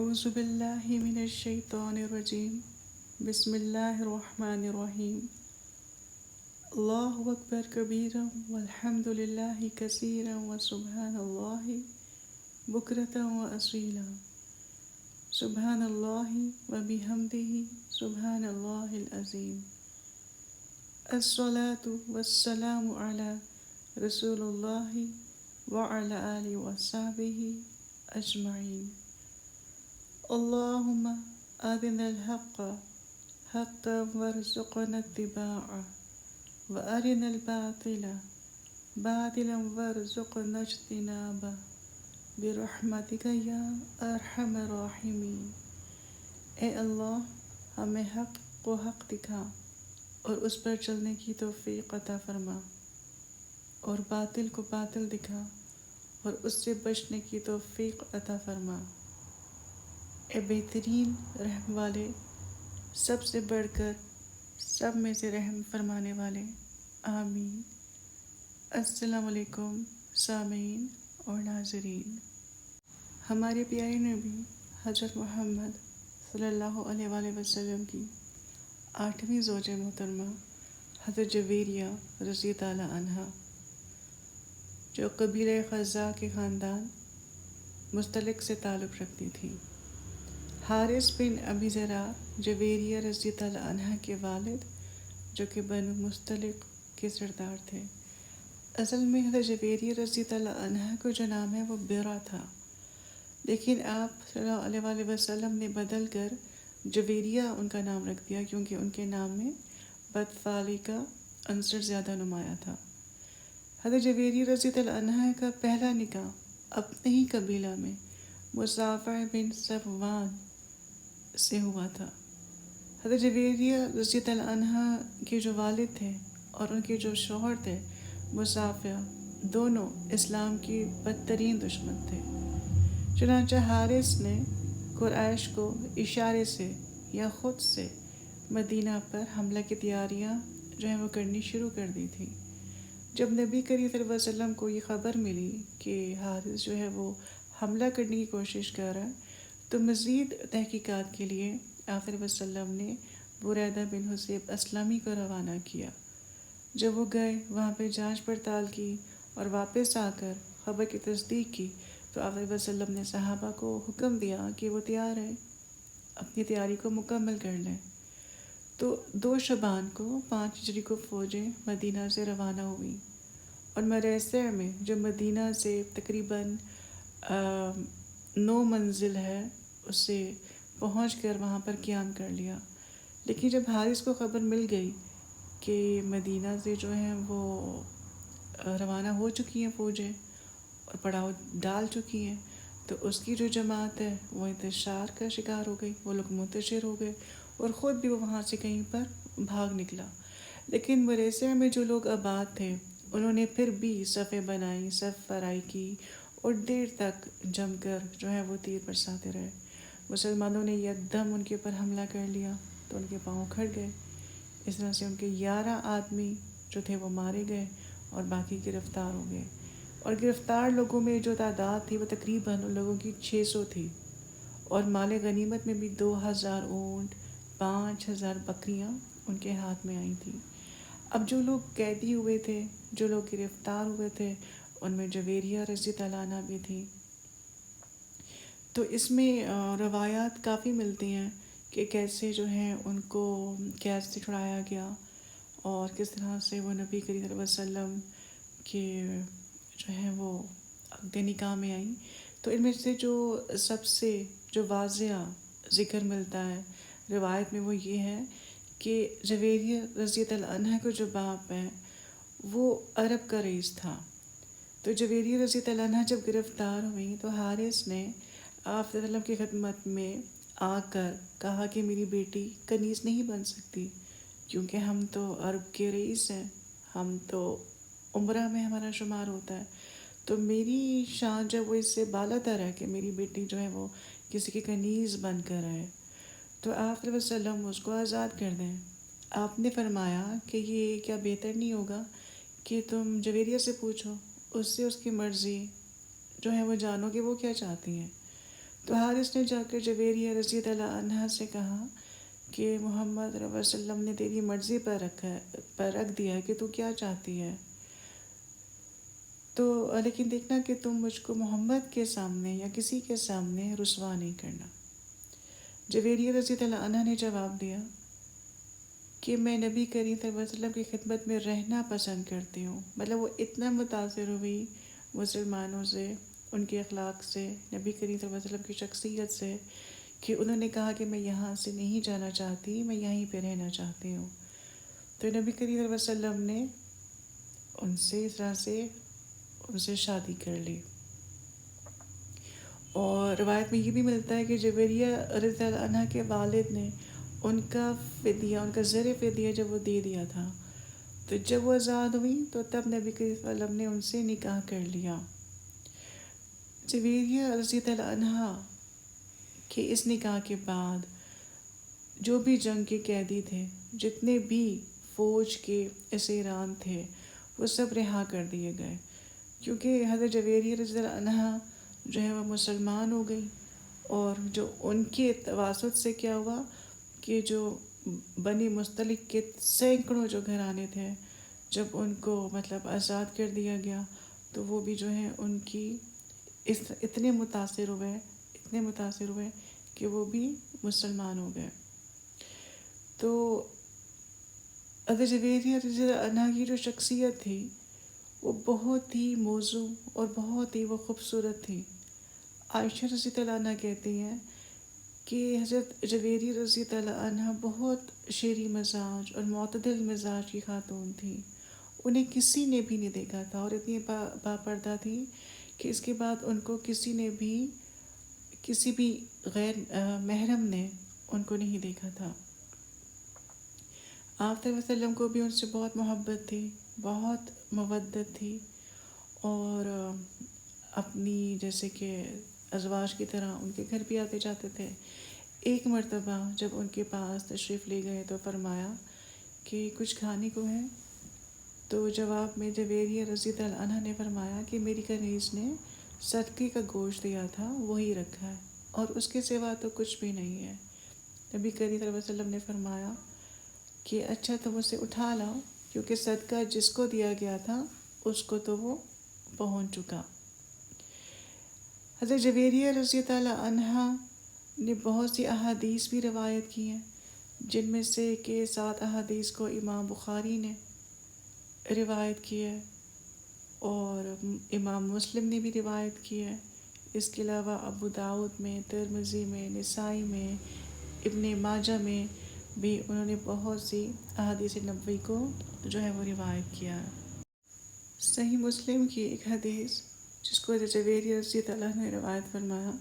أعوذ بالله من الشيطان الرجيم بسم الله الرحمن الرحيم الله أكبر كبيرا والحمد لله كثيرا وسبحان الله بكرة وأصيلا سبحان الله وبحمده سبحان الله العظيم الصلاة والسلام على رسول الله وعلى آله وصحبه أجمعين اللهم أرنا الحق حقا وارزقنا اتباعه وأرنا الباطل باطلا وارزقنا اجتنابه برحمتك یا ارحم الراحمین۔ اے اللہ ہمیں حق کو حق دکھا اور اس پر چلنے کی توفیق عطا فرما، اور باطل کو باطل دکھا اور اس سے بچنے کی توفیق عطا فرما۔ اے بہترین رحم والے، سب سے بڑھ کر سب میں سے رحم فرمانے والے، آمین۔ السلام علیکم سامعین اور ناظرین۔ ہمارے پیارے نبی حضرت محمد صلی اللہ علیہ وآلہ وسلم کی 8ویں زوج محترمہ حضرت جویریہ رضی تعالی عنہا، جو قبیلہ خزاع کے خاندان مستلق سے تعلق رکھتی تھی، حارث بن ابی ذرا جویریہ رضی تعالی عنہ کے والد، جو کہ بنو مستلق کے سردار تھے۔ اصل میں حضرت جویریہ رضی تعالی عنہ کو جو نام ہے وہ بیرہ تھا، لیکن آپ صلی اللہ علیہ وآلہ وسلم نے بدل کر جویریہ ان کا نام رکھ دیا، کیونکہ ان کے نام میں بدفعلی کا عنصر زیادہ نمایاں تھا۔ حضرت جویریہ رضی تعالی عنہ کا پہلا نکاح اپنے ہی قبیلہ میں مصافع بن صفوان سے ہوا تھا۔ حضرت جویریہ رضی تعالی عنہ کے جو والد تھے اور ان کے جو شوہر تھے مصافع، دونوں اسلام کی بدترین دشمن تھے۔ چنانچہ حارث نے قریش کو اشارے سے یا خود سے مدینہ پر حملہ کی تیاریاں جو ہیں وہ کرنی شروع کر دی تھی۔ جب نبی کریم صلی اللہ علیہ وسلم کو یہ خبر ملی کہ حارث جو ہے وہ حملہ کرنے کی کوشش کر رہا ہے، تو مزید تحقیقات کے لیے آپ صلی اللہ علیہ وسلم نے بریدہ بن حصیب اسلمی کو روانہ کیا۔ جب وہ گئے، وہاں پہ جانچ پڑتال کی اور واپس آ کر خبر کی تصدیق کی، تو آپ صلی اللہ علیہ وسلم نے صحابہ کو حکم دیا کہ وہ تیار ہیں، اپنی تیاری کو مکمل کر لیں۔ تو 2 شعبان کو 5 ہجری کو فوجیں مدینہ سے روانہ ہوئیں، اور مریسر میں جو مدینہ سے تقریباً 9 منزل ہے، اس سے پہنچ کر وہاں پر قیام کر لیا۔ لیکن جب حارث کو خبر مل گئی کہ مدینہ سے جو ہیں وہ روانہ ہو چکی ہیں فوجیں اور پڑاؤ ڈال چکی ہیں، تو اس کی جو جماعت ہے وہ انتشار کا شکار ہو گئی، وہ لوگ منتشر ہو گئے اور خود بھی وہ وہاں سے کہیں پر بھاگ نکلا۔ لیکن مریسر میں جو لوگ آباد تھے، انہوں نے پھر بھی صفیں بنائی، صف فرائی کی اور دیر تک جم کر جو ہے وہ تیر برساتے رہے۔ مسلمانوں نے یکدم ان کے اوپر حملہ کر لیا تو ان کے پاؤں کھڑ گئے۔ اس طرح سے ان کے 11 آدمی جو تھے وہ مارے گئے اور باقی گرفتار ہو گئے، اور گرفتار لوگوں میں جو تعداد تھی وہ تقریباً ان لوگوں کی 600 تھی، اور مال غنیمت میں بھی 2000 اونٹ، 5000 بکریاں ان کے ہاتھ میں آئی تھیں۔ اب جو لوگ قیدی ہوئے تھے، جو لوگ گرفتار ہوئے تھے، ان میں جویریہ رضی تعالیٰ عنہ بھی تھی۔ تو اس میں روایات کافی ملتی ہیں کہ کیسے جو ہیں ان کو قید سے چھڑایا گیا اور کس طرح سے وہ نبی کریم صلی اللہ علیہ وسلم کے جو ہیں وہ عقد نکاح میں آئیں۔ تو ان میں سے جو سب سے جو واضح ذکر ملتا ہے روایت میں وہ یہ ہے کہ جویریہ رضی اللہ عنہ کو جو باپ ہے وہ عرب کا رئیس تھا۔ تو جویریہ رضی اللہ عنہ جب گرفتار ہوئی تو حارث نے آپ صلی اللہ علیہ وسلم کی خدمت میں آ کر کہا کہ میری بیٹی کنیز نہیں بن سکتی، کیونکہ ہم تو عرب کے رئیس ہیں، ہم تو عمرہ میں ہمارا شمار ہوتا ہے، تو میری شان جو وہ اس سے بالا تر ہے کہ میری بیٹی جو ہے وہ کسی کی کنیز بن کر رہے۔ تو آپ صلی اللہ علیہ وسلم اس کو آزاد کر دیں۔ آپ نے فرمایا کہ یہ کیا بہتر نہیں ہوگا کہ تم جویریہ سے پوچھو، اس سے اس کی مرضی جو ہے وہ جانو کہ وہ کیا چاہتی ہیں۔ تو حارث نے جا کر جویریہ رضی اللہ عنہا سے کہا کہ محمد صلی اللہ علیہ وسلم نے تیری مرضی پر رکھ دیا ہے کہ تو کیا چاہتی ہے، تو لیکن دیکھنا کہ تم مجھ کو محمد کے سامنے یا کسی کے سامنے رسوا نہیں کرنا۔ جویریہ رضی اللہ عنہ نے جواب دیا کہ میں نبی کریم صلی اللہ علیہ وسلم کی خدمت میں رہنا پسند کرتی ہوں۔ مطلب وہ اتنا متاثر ہوئی مسلمانوں سے، ان کے اخلاق سے، نبی کریم صلی اللہ علیہ وسلم کی شخصیت سے، کہ انہوں نے کہا کہ میں یہاں سے نہیں جانا چاہتی، میں یہیں پہ رہنا چاہتی ہوں۔ تو نبی کریم صلی اللہ علیہ وسلم نے ان سے اس طرح سے ان سے شادی کر لی۔ اور روایت میں یہ بھی ملتا ہے کہ جویریہ رضی اللہ عنہ کے والد نے ان کا فدیہ، ان کا زر فدیہ جب وہ دے دیا تھا، تو جب وہ آزاد ہوئی تو تب نبی کریم صلی اللہ علیہ وسلم نے ان سے نکاح کر لیا۔ جویریہ رضی اللہ عنہ کہ اس نکاح کے بعد جو بھی جنگ کے قیدی تھے، جتنے بھی فوج کے اسیران تھے، وہ سب رہا کر دیے گئے، کیونکہ حضرت جویریہ رضی اللہ عنہ جو ہے وہ مسلمان ہو گئی۔ اور جو ان کے تواسط سے کیا ہوا کہ جو بنی مستلق کے سینکڑوں جو گھرانے تھے، جب ان کو مطلب آزاد کر دیا گیا تو وہ بھی جو ہے ان کی اتنے متاثر ہوئے کہ وہ بھی مسلمان ہو گئے۔ تو حضرت جویریہ رضی اللہ عنہ کی جو شخصیت تھی وہ بہت ہی موزوں اور بہت ہی وہ خوبصورت تھی۔ عائشہ رضی اللہ عنہ کہتی ہیں کہ حضرت جویریہ رضی اللہ عنہ بہت شیریں مزاج اور معتدل مزاج کی خاتون تھی، انہیں کسی نے بھی نہیں دیکھا تھا، اور اتنی باپردہ تھی کہ اس کے بعد ان کو کسی بھی غیر محرم نے ان کو نہیں دیکھا تھا۔ آپ صلی اللہ علیہ وسلم کو بھی ان سے بہت محبت تھی، بہت مودت تھی، اور اپنی جیسے کہ ازواج کی طرح ان کے گھر بھی آتے جاتے تھے۔ ایک مرتبہ جب ان کے پاس تشریف لے گئے تو فرمایا کہ کچھ کھانے کو ہے، تو جواب میں جویریہ رضی اللہ عنہ نے فرمایا کہ میری کنیز نے صدقے کا گوشت دیا تھا، وہی رکھا ہے، اور اس کے سوا تو کچھ بھی نہیں ہے۔ نبی کریم صلی اللہ علیہ وسلم نے فرمایا کہ اچھا تم اسے اٹھا لاؤ، کیونکہ صدقہ جس کو دیا گیا تھا اس کو تو وہ پہنچ چکا۔ حضرت جویریہ رضی اللہ عنہ نے بہت سی احادیث بھی روایت کی ہیں، جن میں سے کہ 7 احادیث کو امام بخاری نے روایت کی ہے اور امام مسلم نے بھی روایت کی ہے۔ اس کے علاوہ ابو داؤد میں، ترمذی میں، نسائی میں، ابن ماجہ میں بھی انہوں نے بہت سی احادیث نبوی کو جو ہے وہ روایت کیا ہے۔ صحیح مسلم کی ایک حدیث جس کو حضرت جویریہ رضی اللہ عنہ نے روایت فرمایا،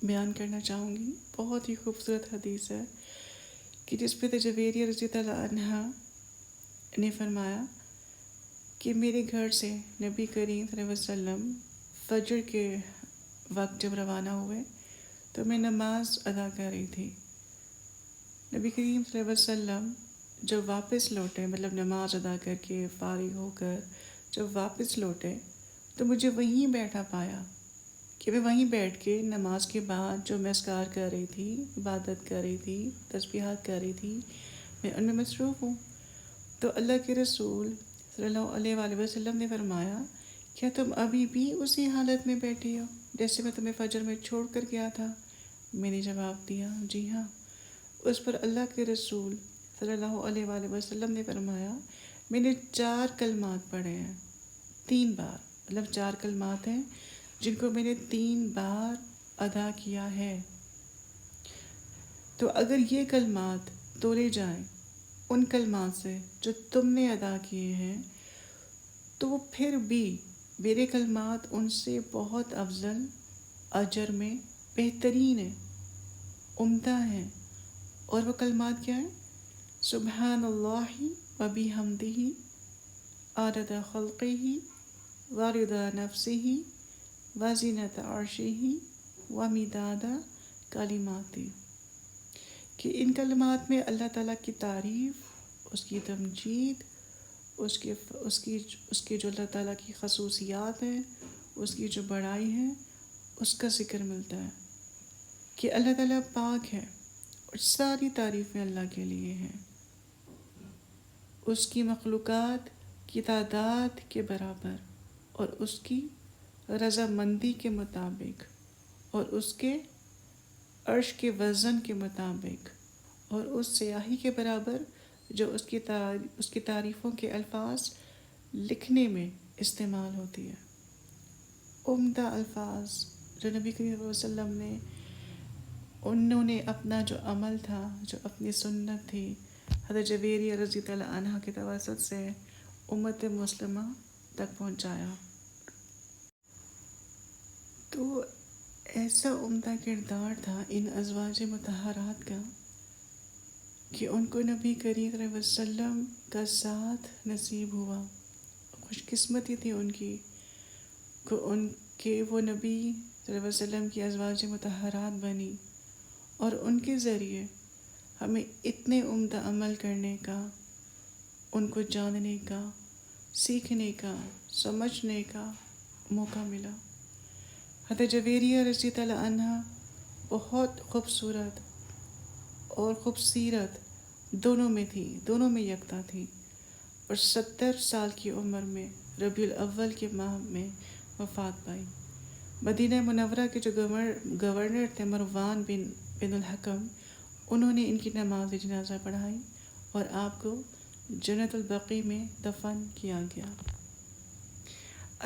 بیان کرنا چاہوں گی۔ بہت ہی خوبصورت حدیث ہے کہ جس پہ حضرت جویریہ رضی اللہ عنہ نے فرمایا کہ میرے گھر سے نبی کریم صلی اللہ علیہ وسلم فجر کے وقت جب روانہ ہوئے تو میں نماز ادا کر رہی تھی۔ نبی کریم صلی اللہ علیہ وسلم جب واپس لوٹے، مطلب نماز ادا کر کے فارغ ہو کر جب واپس لوٹے تو مجھے وہیں بیٹھا پایا کہ میں وہیں بیٹھ کے نماز کے بعد جو میں اذکار کر رہی تھی، عبادت کر رہی تھی، تسبیحات کر رہی تھی، میں ان میں مصروف ہوں۔ تو اللہ کے رسول صلی اللہ علیہ وآلہ وسلم نے فرمایا کیا تم ابھی بھی اسی حالت میں بیٹھی ہو جیسے میں تمہیں فجر میں چھوڑ کر گیا تھا؟ میں نے جواب دیا جی ہاں۔ اس پر اللہ کے رسول صلی اللہ علیہ وآلہ وسلم نے فرمایا میں نے 4 کلمات پڑھے ہیں، 3 بار، مطلب 4 کلمات ہیں جن کو میں نے 3 بار ادا کیا ہے۔ تو اگر یہ کلمات تولے جائیں ان کلمات سے جو تم نے ادا کیے ہیں تو وہ پھر بھی میرے کلمات ان سے بہت افضل، اجر میں بہترین ہیں، عمدہ ہیں۔ اور وہ کلمات کیا ہیں؟ سبحان اللہ و بحمدہ عدد خلقہ و رضا نفسہ و زینت عرشہ و مداد کلماتہ، کہ ان کلمات میں اللہ تعالیٰ کی تعریف، اس کی تمجید، اس کی جو اللہ تعالیٰ کی خصوصیات ہیں، اس کی جو بڑائی ہے، اس کا ذکر ملتا ہے۔ کہ اللہ تعالیٰ پاک ہے اور ساری تعریفیں اللہ کے لیے ہیں، اس کی مخلوقات کی تعداد کے برابر اور اس کی رضامندی کے مطابق اور اس کے عرش کے وزن کے مطابق اور اس سیاہی کے برابر جو اس کی تعریفوں کے الفاظ لکھنے میں استعمال ہوتی ہے۔ عمدہ الفاظ جو نبی کریم صلی اللہ علیہ وسلم نے، انہوں نے اپنا جو عمل تھا، جو اپنی سنت تھی، حضرت جویریہ رضی اللہ عنہ کے توسط سے امت مسلمہ تک پہنچایا۔ تو ایسا عمدہ کردار تھا ان ازواج مطہرات کا کہ ان کو نبی کریم صلی اللہ علیہ وسلم کا ساتھ نصیب ہوا۔ خوش قسمتی تھی ان کی کہ ان کے وہ نبی صلی اللہ علیہ وسلم کی ازواج مطہرات بنی، اور ان کے ذریعے ہمیں اتنے عمدہ عمل کرنے کا، ان کو جاننے کا، سیکھنے کا، سمجھنے کا موقع ملا۔ حضرت جویریہ رضی اللہ عنہ بہت خوبصورت اور خوبصیرت دونوں میں تھی، دونوں میں یکتا تھی، اور 70 سال کی عمر میں ربیع الاول کے ماہ میں وفات پائی۔ مدینہ منورہ کے جو گورنر تھے مروان بن الحکم، انہوں نے ان کی نماز جنازہ پڑھائی اور آپ کو جنت البقیع میں دفن کیا گیا۔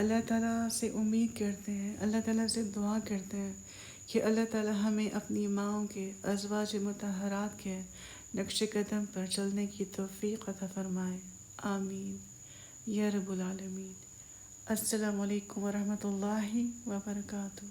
اللہ تعالیٰ سے امید کرتے ہیں، اللہ تعالیٰ سے دعا کرتے ہیں کہ اللہ تعالیٰ ہمیں اپنی ماؤں کے، ازواج مطہرات کے نقش قدم پر چلنے کی توفیق عطا فرمائے، آمین یا رب العالمین۔ السلام علیکم ورحمۃ اللہ وبرکاتہ۔